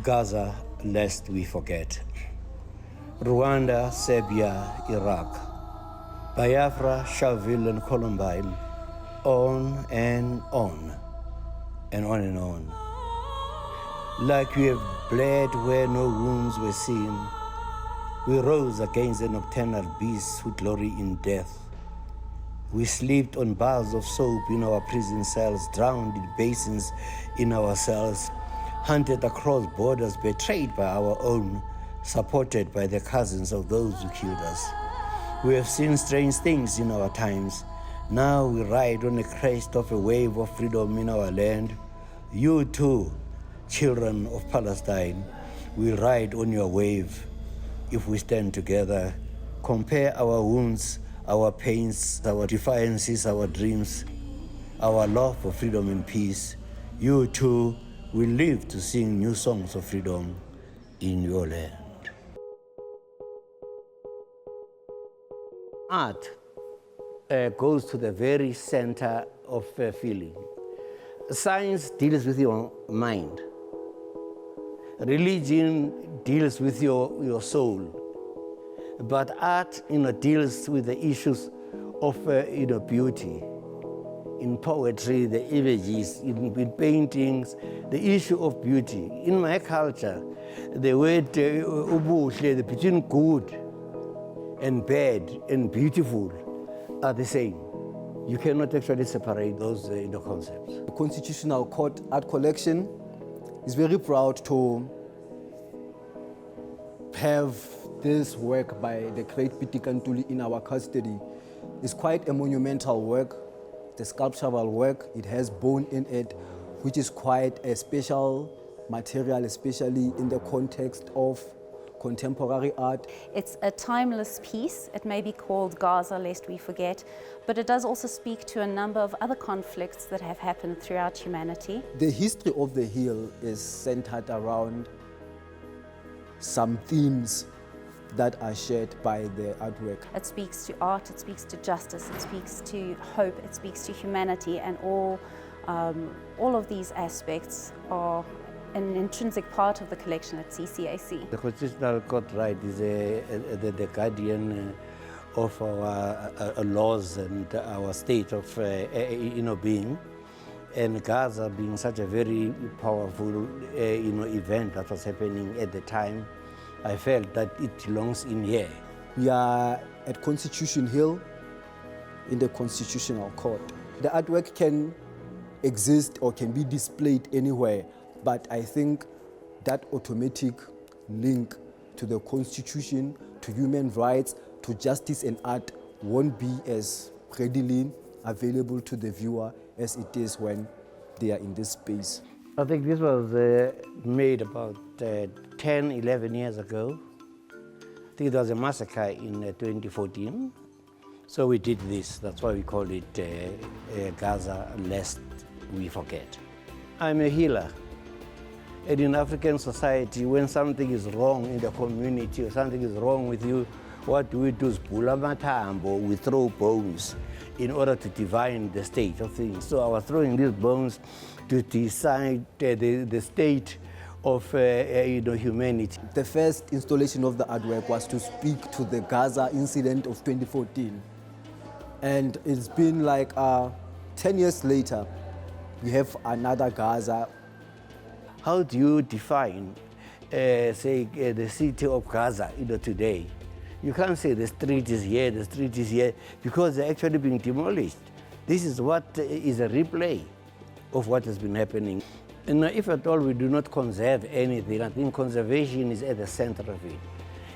Gaza, lest we forget. Rwanda, Serbia, Iraq. Biafra, Sharville and Columbine. On and on. And on and on. Like we have bled where no wounds were seen, we rose against the nocturnal beasts who glory in death. We slept on bars of soap in our prison cells, drowned in basins in our cells, hunted across borders, betrayed by our own, supported by the cousins of those who killed us. We have seen strange things in our times. Now we ride on the crest of a wave of freedom in our land. You too, children of Palestine, will ride on your wave if we stand together, compare our wounds, our pains, our defiances, our dreams, our love for freedom and peace. You too will live to sing new songs of freedom in your land. Art goes to the very center of feeling. Science deals with your mind. Religion deals with your soul. But art, deals with the issues of, beauty. In poetry, the images, in paintings, the issue of beauty. In my culture, the word ubuhle, between good and bad and beautiful are the same. You cannot actually separate those concepts. The Constitutional Court Art Collection is very proud to have this work by the great Pitika Ntuli in our custody. It's quite a monumental work, the sculptural work. It has bone in it, which is quite a special material, especially in the context of contemporary art. It's a timeless piece. It may be called Gaza, lest we forget, but it does also speak to a number of other conflicts that have happened throughout humanity. The history of the Hill is centered around some themes that are shared by the artwork. It speaks to art, it speaks to justice, it speaks to hope, it speaks to humanity, and all of these aspects are an intrinsic part of the collection at CCAC. The Constitutional Court right is the guardian of our laws and our state of being. And Gaza being such a very powerful event that was happening at the time, I felt that it belongs in here. We are at Constitution Hill in the Constitutional Court. The artwork can exist or can be displayed anywhere, but I think that automatic link to the Constitution, to human rights, to justice and art won't be as readily available to the viewer as it is when they are in this space. I think this was made about 10, 11 years ago. I think there was a massacre in 2014. So we did this. That's why we call it Gaza, lest we forget. I'm a healer. And in African society, when something is wrong in the community or something is wrong with you, what we do is pull matambo, we throw bones in order to divine the state of things. So I was throwing these bones to decide the state of humanity. The first installation of the artwork was to speak to the Gaza incident of 2014. And it's been like 10 years later, we have another Gaza. How do you define, the city of Gaza today? You can't say the street is here, the street is here, because they're actually being demolished. This is what is a replay of what has been happening. And if at all we do not conserve anything, I think conservation is at the center of it.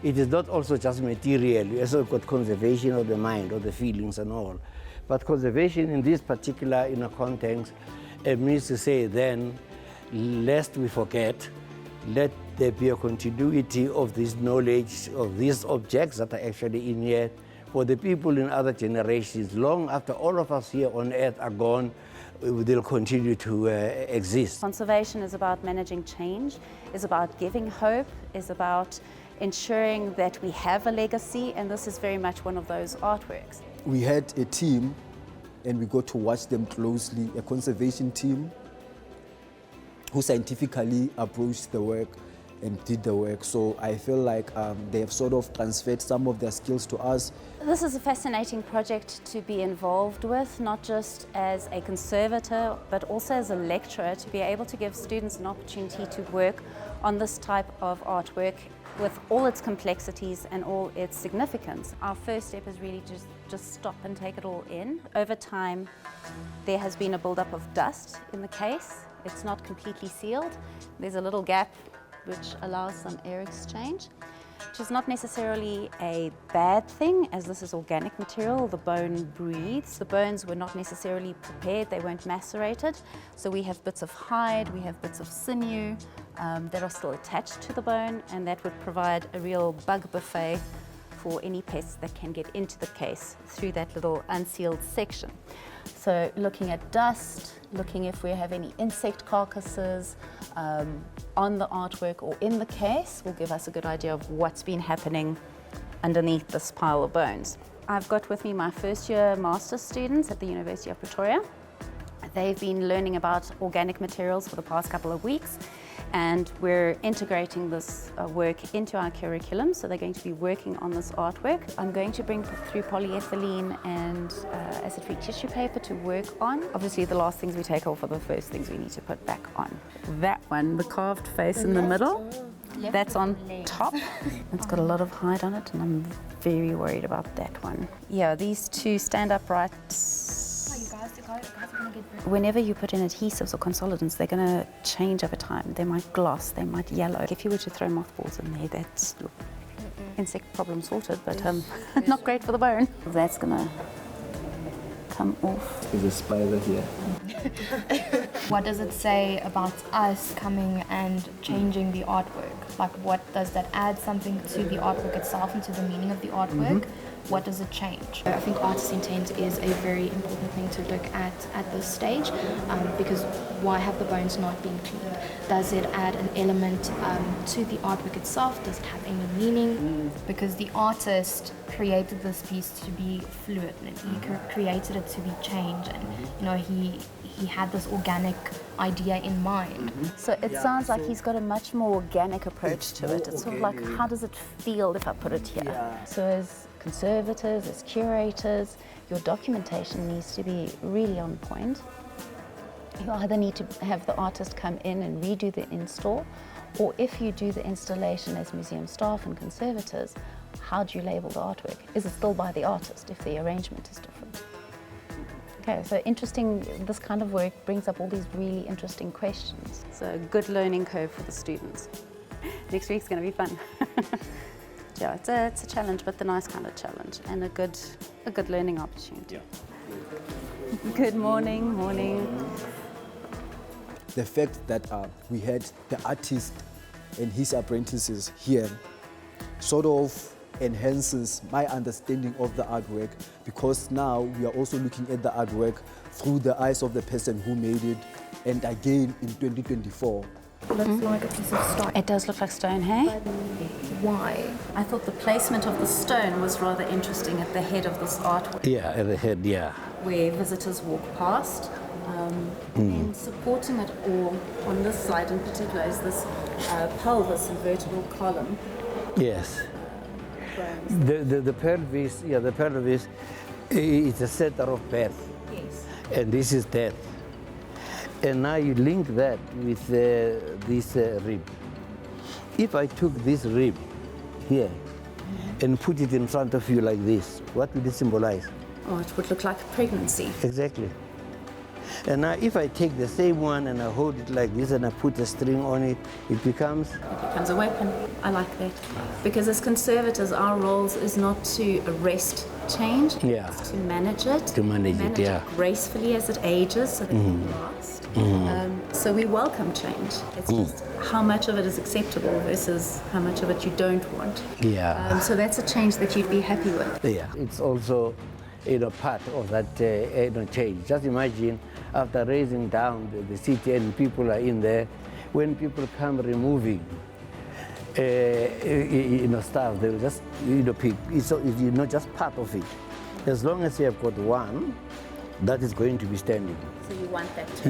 It is not also just material. We also got conservation of the mind, of the feelings and all. But conservation in this particular context means to say then, lest we forget, let there be a continuity of this knowledge, of these objects that are actually in here, for the people in other generations. Long after all of us here on earth are gone, they'll continue to exist. Conservation is about managing change, is about giving hope, is about ensuring that we have a legacy, and this is very much one of those artworks. We had a team, and we got to watch them closely, a conservation team who scientifically approached the work. and did the work. So I feel like they have sort of transferred some of their skills to us. This is a fascinating project to be involved with, not just as a conservator, but also as a lecturer, to be able to give students an opportunity to work on this type of artwork with all its complexities and all its significance. Our first step is really just stop and take it all in. Over time, there has been a buildup of dust in the case. It's not completely sealed. There's a little gap which allows some air exchange, which is not necessarily a bad thing, as this is organic material. The bone breathes. The bones were not necessarily prepared, they weren't macerated. So we have bits of hide, we have bits of sinew that are still attached to the bone, and that would provide a real bug buffet for any pests that can get into the case through that little unsealed section. So looking at dust, looking if we have any insect carcasses on the artwork or in the case will give us a good idea of what's been happening underneath this pile of bones. I've got with me my first year master's students at the University of Pretoria. They've been learning about organic materials for the past couple of weeks, and we're integrating this work into our curriculum, so they're going to be working on this artwork. I'm going to bring through polyethylene and acid-free tissue paper to work on. Obviously the last things we take off are the first things we need to put back on. That one, the carved face in the middle, that's on top. It's got a lot of hide on it, and I'm very worried about that one. Yeah, these two stand upright. Whenever you put in adhesives or consolidants, they're going to change over time. They might gloss, they might yellow. If you were to throw mothballs in there, that's insect problem sorted, but not great for the bone. That's going to come off. There's a spider here. What does it say about us coming and changing the artwork? Like, what does that add something to the artwork itself and to the meaning of the artwork? What does it change? I think artist intent is a very important thing to look at this stage, because why have the bones not been cleaned? Does it add an element to the artwork itself? Does it have any meaning? Because the artist created this piece to be fluid, and he created it to be changed, and you know, he had this organic idea in mind. So it sounds like he's got a much more organic approach to it. It's sort of like, how does it feel if I put it here? So as conservators, as curators, your documentation needs to be really on point. You either need to have the artist come in and redo the install, or if you do the installation as museum staff and conservators, how do you label the artwork? Is it still by the artist if the arrangement is different? Okay, so interesting, this kind of work brings up all these really interesting questions. So a good learning curve for the students. Next week's going to be fun. Yeah, it's a challenge, but the nice kind of challenge, and a good learning opportunity. Yeah. Good morning, morning. The fact that we had the artist and his apprentices here sort of enhances my understanding of the artwork, because now we are also looking at the artwork through the eyes of the person who made it, and again in 2024. Looks like a piece of stone. It does look like stone, hey? Why? I thought the placement of the stone was rather interesting at the head of this artwork. Yeah, at the head, yeah. Where visitors walk past. And supporting it all on this side in particular is this pelvis and vertebral column. Yes. The pelvis, yeah, the pelvis is a center of birth. Yes. And this is death. And now you link that with this rib. If I took this rib here and put it in front of you like this, what would it symbolize? Oh, it would look like pregnancy. Exactly. And now if I take the same one and I hold it like this and I put a string on it, it becomes A weapon. I like that. Because as conservators, our roles is not to arrest change, it's to manage it. To manage it, yeah. Gracefully as it ages so that it will last. So we welcome change. It's just how much of it is acceptable versus how much of it you don't want. Yeah. So that's a change that you'd be happy with. Yeah. It's also, part of that change. Just imagine after raising down the city and people are in there, when people come removing stuff, they'll just pick. It's just part of it. As long as you have got one, that is going to be standing. So you want that to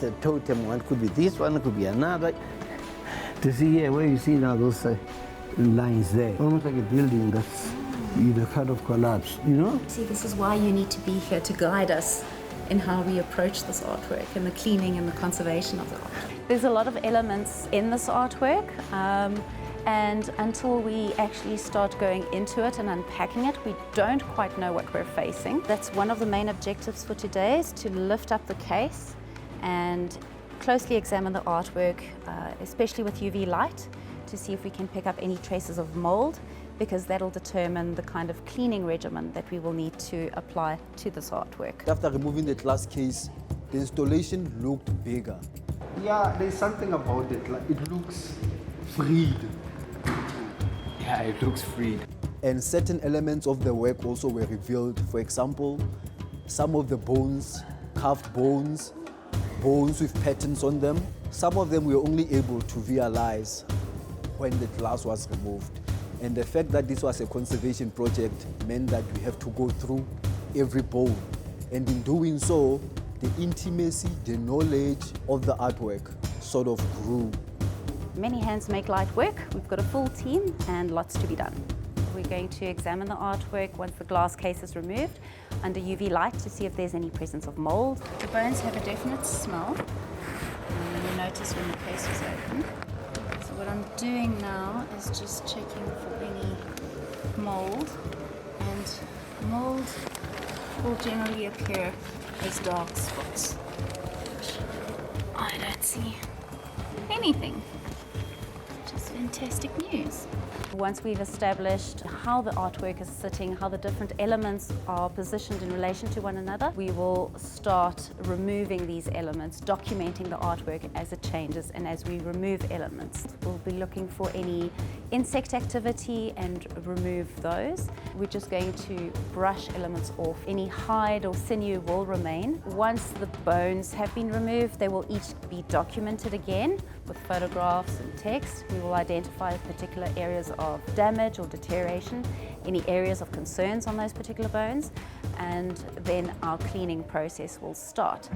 that totem one could be this one, could be another. To see here, where you see now those lines there, almost like a building that's in a kind of collapse, you know? See, this is why you need to be here to guide us in how we approach this artwork and the cleaning and the conservation of the art. There's a lot of elements in this artwork, and until we actually start going into it and unpacking it, we don't quite know what we're facing. That's one of the main objectives for today, is to lift up the case and closely examine the artwork, especially with UV light, to see if we can pick up any traces of mold, because that'll determine the kind of cleaning regimen that we will need to apply to this artwork. After removing the glass case, the installation looked bigger. Yeah, there's something about it. Like, it looks freed. Yeah, it looks freed. And certain elements of the work also were revealed. For example, some of the bones, carved bones, bones with patterns on them. Some of them we were only able to realize when the glass was removed. And the fact that this was a conservation project meant that we have to go through every bone. And in doing so, the intimacy, the knowledge of the artwork sort of grew. Many hands make light work. We've got a full team and lots to be done. We're going to examine the artwork once the glass case is removed under UV light to see if there's any presence of mold. The bones have a definite smell. You notice when the case was open. So what I'm doing now is just checking for any mold, and mold will generally appear as dark spots. I don't see anything. Just fantastic news. Once we've established how the artwork is sitting, how the different elements are positioned in relation to one another, we will start removing these elements, documenting the artwork as it changes and as we remove elements. We'll be looking for any insect activity and remove those. We're just going to brush elements off. Any hide or sinew will remain. Once the bones have been removed, they will each be documented again with photographs and text. We will identify particular areas of damage or deterioration, any areas of concerns on those particular bones, and then our cleaning process will start.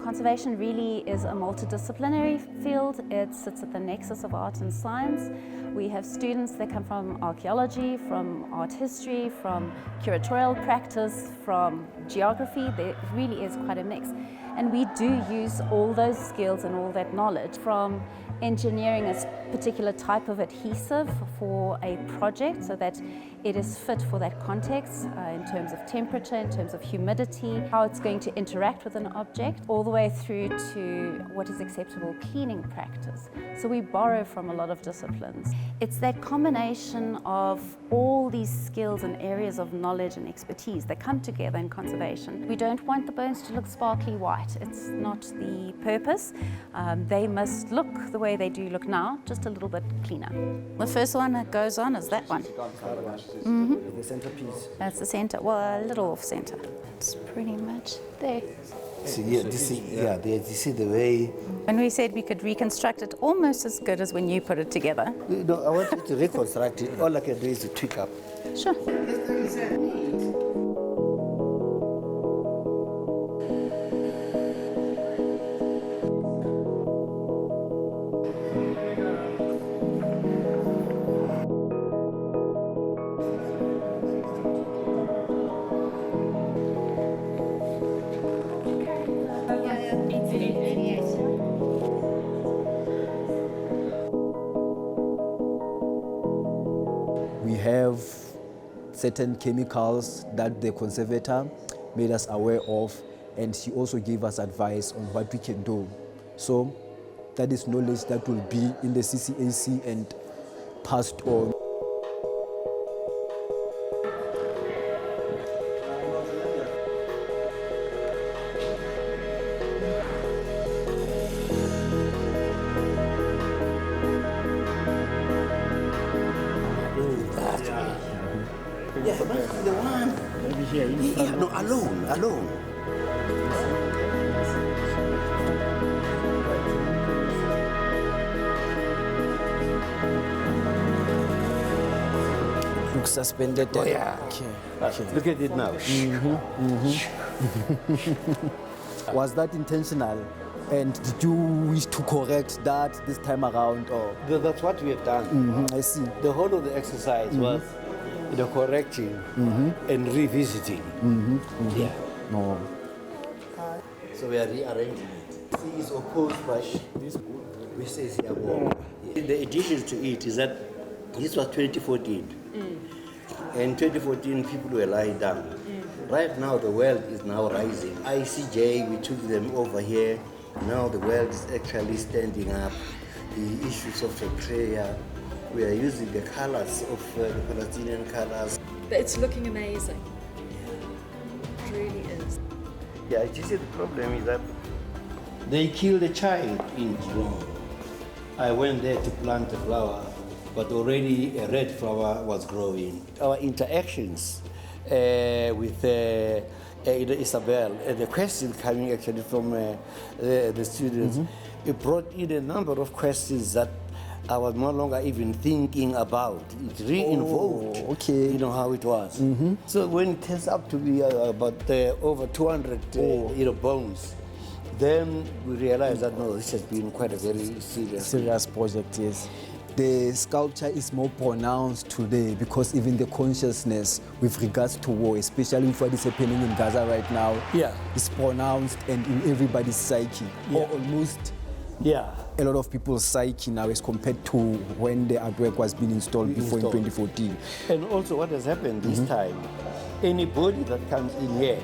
Conservation really is a multidisciplinary field. It sits at the nexus of art and science. We have students that come from archaeology, from art history, from curatorial practice, from geography. There really is quite a mix. And we do use all those skills and all that knowledge, from engineering a particular type of adhesive for a project so that it is fit for that context in terms of temperature, in terms of humidity, how it's going to interact with an object, all the way through to what is acceptable cleaning practice. So we borrow from a lot of disciplines. It's that combination of all these skills and areas of knowledge and expertise that come together in conservation. We don't want the bones to look sparkly white. It's not the purpose. They must look the way they do look now, just a little bit cleaner. The first one that goes on is that one. The centerpiece. That's the center, well, a little off center. It's pretty much there. See, you see the way. When we said we could reconstruct it almost as good as when you put it together. No, I want you to reconstruct it. All I can do is to tweak up. Sure. We have certain chemicals that the conservator made us aware of, and she also gave us advice on what we can do. So that is knowledge that will be in the CCAC and passed on. Yeah, the one. Maybe here. Yeah, no, alone. Looks suspended. Oh, yeah. Okay. Look at it now. Was that intentional? And did you wish to correct that this time around, or? That's what we have done. I see. The whole of the exercise was, correcting and revisiting. Yeah. No. So we are rearranging it. C is opposed by this, which says here war. The addition to it is that this was 2014. In 2014, people were lying down. Right now, the world is now rising. ICJ, we took them over here. Now the world is actually standing up. The issues of the prayer, we are using the colors of the Palestinian colors. It's looking amazing. It really is. Yeah, you see, the problem is that they killed a child in Geelong. I went there to plant a flower, but already a red flower was growing. Our interactions with Isabelle, the question coming actually from the students, it brought in a number of questions that I was no longer even thinking about. It re-involved, how it was. So when it turns out to be about over 200 bones, then we realized that no, this has been quite a very serious project, yes. The sculpture is more pronounced today because even the consciousness with regards to war, especially with what is happening in Gaza right now, is pronounced and in everybody's psyche, or almost a lot of people's psyche now as compared to when the artwork was being installed before in 2014. And also what has happened this time, anybody that comes in here,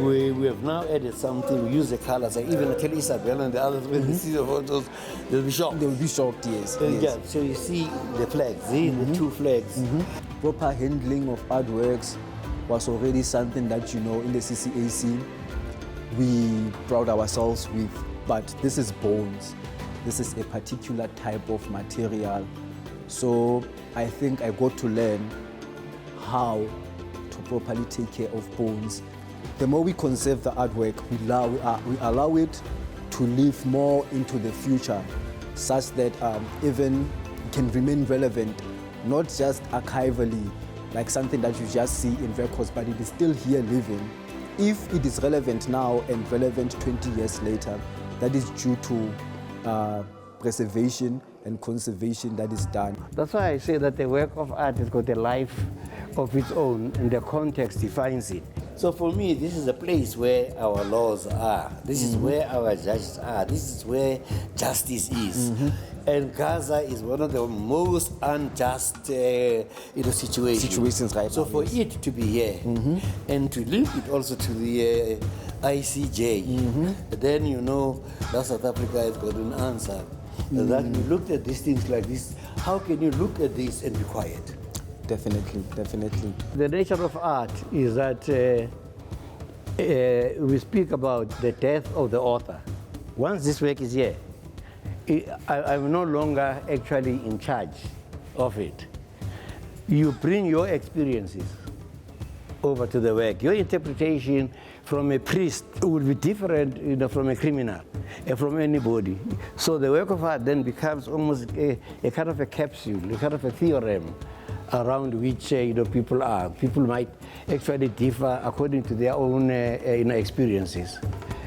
we have now added something, we use the colors, like even tell Isabelle and the others, when they see the photos, they'll be shocked. They'll be shocked, yes. Yeah, so you see the flags, the two flags. Proper handling of artworks was already something that, in the CCAC, we proud ourselves with. But this is bones. This is a particular type of material. So I think I got to learn how to properly take care of bones. The more we conserve the artwork, we allow it to live more into the future, such that even it can remain relevant, not just archivally, like something that you just see in records, but it is still here living. If it is relevant now and relevant 20 years later, that is due to preservation and conservation that is done. That's why I say that the work of art has got a life of its own and the context defines it. So for me, this is a place where our laws are. This is where our judges are. This is where justice is. And Gaza is one of the most unjust situations right so now, for it to be here and to link it also to the ICJ, then that South Africa has got an answer. That we looked at these things like this, how can you look at this and be quiet? Definitely. The nature of art is that we speak about the death of the author. Once this work is here, I'm no longer actually in charge of it. You bring your experiences over to the work. Your interpretation from a priest would be different from a criminal, from anybody. So the work of art then becomes almost a kind of a capsule, a kind of a theorem around which people are. People might actually differ according to their own experiences.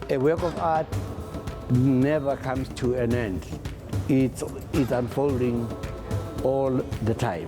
A work of art never comes to an end. It's unfolding all the time.